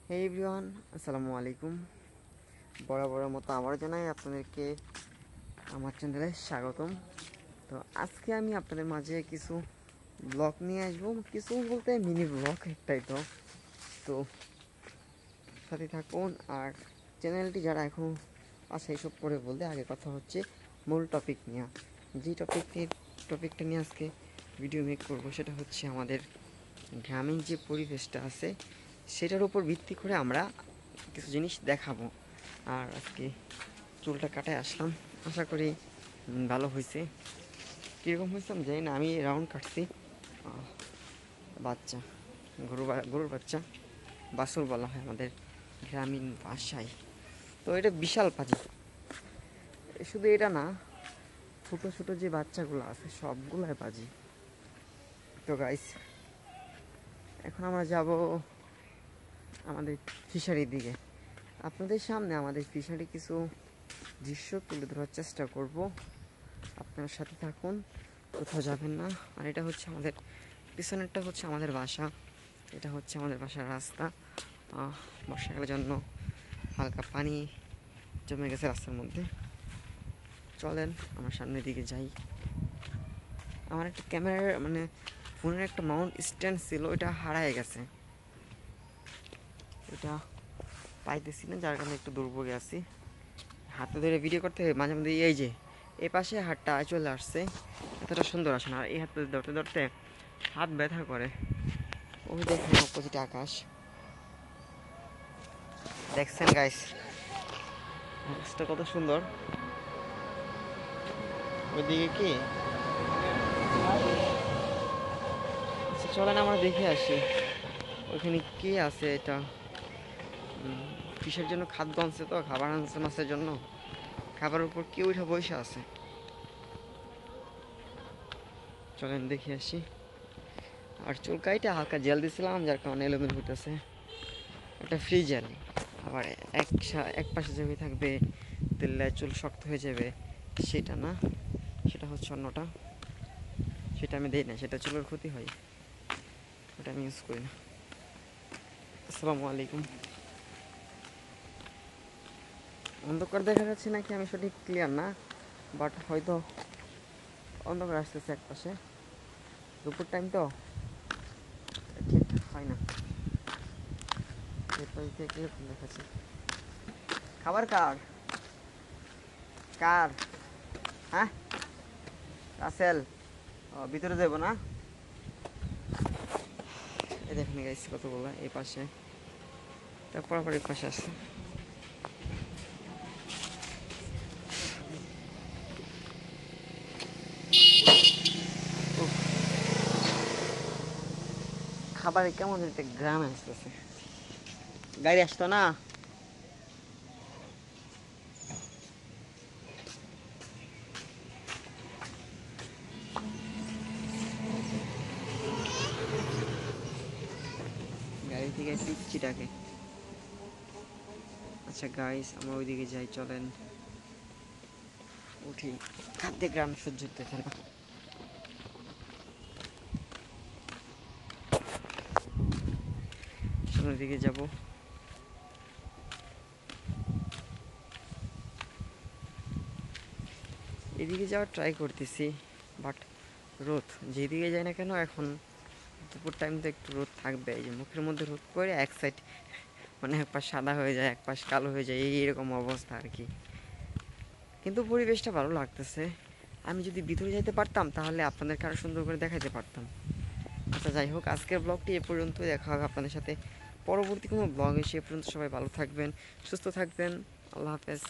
হে everyone, আসসালামু আলাইকুম। বরাবরের মতো আবারও জানাই আপনাদেরকে আমার চ্যানেলে স্বাগতম। তো আজকে আমি আপনাদের মাঝে কিছু ব্লগ নিয়ে আসবো, কিছু বলতে মিনি ব্লগ একটাই। তো সাথে থাকুন। আর চ্যানেলটি যারা এখনও আছে এইসব পরে বলতে আগে কথা হচ্ছে মূল টপিক নিয়ে। যে টপিকটা নিয়ে আজকে ভিডিও মেক করবো সেটা হচ্ছে আমাদের গ্রামীণ যে পরিবেশটা আছে সেটার উপর ভিত্তি করে আমরা কিছু জিনিস দেখাবো। আর আজকে চুলটা কাটায় আসলাম, আশা করি ভালো হয়েছে। কীরকম হয়েছে আমি জানি না। আমি রাউন্ড কাটছি, বাচ্চা গরুর বাচ্চা বাছুর বলা হয় আমাদের গ্রামীণ ভাষায়। তো এটা বিশাল পাজি। শুধু এটা না, ছোটো ছোটো যে বাচ্চাগুলো আছে সবগুলাই পাজি। তো গাইস, এখন আমরা যাব আমাদের ফিশারির দিকে। আপনাদের সামনে আমাদের ফিশারি কিছু দৃশ্য তুলে ধরার চেষ্টা করব। আপনার সাথে থাকুন, কোথাও যাবেন না। আর এটা হচ্ছে আমাদের পিছনেরটা হচ্ছে আমাদের বাসা, এটা হচ্ছে আমাদের বাসার রাস্তা। বর্ষাকালের জন্য হালকা পানি জমে গেছে রাস্তার মধ্যে। চলেন আমার সামনের দিকে যাই। আমার একটা ক্যামেরার ফোনের একটা মাউন্ট স্ট্যান্ড ছিল, ওইটা হারায় গেছে। ওইটা পাইতেছি না, যার কারণে একটু দুর্ভোগে আছি। হাতে ধরে ভিডিও করতে মাঝে মধ্যে এই যে এই পাশে হাতটা চলে আসছে, এতটা সুন্দর আসে না। আর এই হাতে ধরতে ধরতে হাত ব্যথা করে। ওই দেখেন অপোজিটে আকাশ, দেখছেন গাইস আকাশটা কত সুন্দর। ওইদিকে কি আচ্ছা, চলেন আমরা দেখে আসি ওইখানে কে আছে। এটা কিসের জন্য খাদ্য আনছে, তো খাবার আনছে মাছের জন্য। খাবারের উপর কি উঠে বসে আছে, চলেন দেখে আসি। আর চুলকাইটা হালকা জেল দিছিলাম, যার কারণে এলোমেলো হইতেছে। এটা ফ্রি জেল। আবার এক পাশে জমে থাকবে, তেলে চুল শক্ত হয়ে যাবে, সেটা না, সেটা হচ্ছে অন্যটা। সেটা আমি দিই না, সেটা চুলের ক্ষতি হয়, ওটা আমি ইউজ করি না। আসসালামু আলাইকুম। অন্ধকার দেখা যাচ্ছে নাকি আমি সঠিক ক্লিয়ার না, বাট হয়তো অন্ধকার আসতেছে এক পাশে। দুপুর টাইম তো ঠিক হয় না। এরপর থেকে দেখাচ্ছি খাবার কার কার হ্যাঁ রাসেল, ভিতরে যাব না। এই দেখেন গাইস কতগুলো এই পাশে, তারপর আবার এই পাশে আছে। খাবারে কেমন একটা গ্রাম আসতেছে, গাড়ি আসতো না। গাড়ি থেকে পিচ্ছি ডাকে। আচ্ছা গাইস, আমরা ওইদিকে যাই, চলেন উঠি। খাদ্যে গ্রাম সহ্য হতে না। সামনের দিকে যাব। এদিকে যাওয়ার ট্রাই করতেছি, বাট রোদ যেদিকে যায় না কেন, এখন দুপুর টাইম তো একটু রোদ থাকবে। এই যে মুখের মধ্যে রোদ পড়ে এক সাইড এক পাশ সাদা হয়ে যায়, এক পাশ কালো হয়ে যায়, এইরকম অবস্থা আর কি। কিন্তু পরিবেশটা ভালো লাগতেছে। আমি যদি ভিতরে যাইতে পারতাম তাহলে আপনাদেরকে আরও সুন্দর করে দেখাতে পারতাম। আচ্ছা যাই হোক, আজকের ব্লগটি এ পর্যন্ত। দেখা হবে আপনাদের সাথে পরবর্তী কোনো ব্লগে। সে পর্যন্ত সবাই ভালো থাকবেন, সুস্থ থাকবেন। আল্লাহ হাফেজ।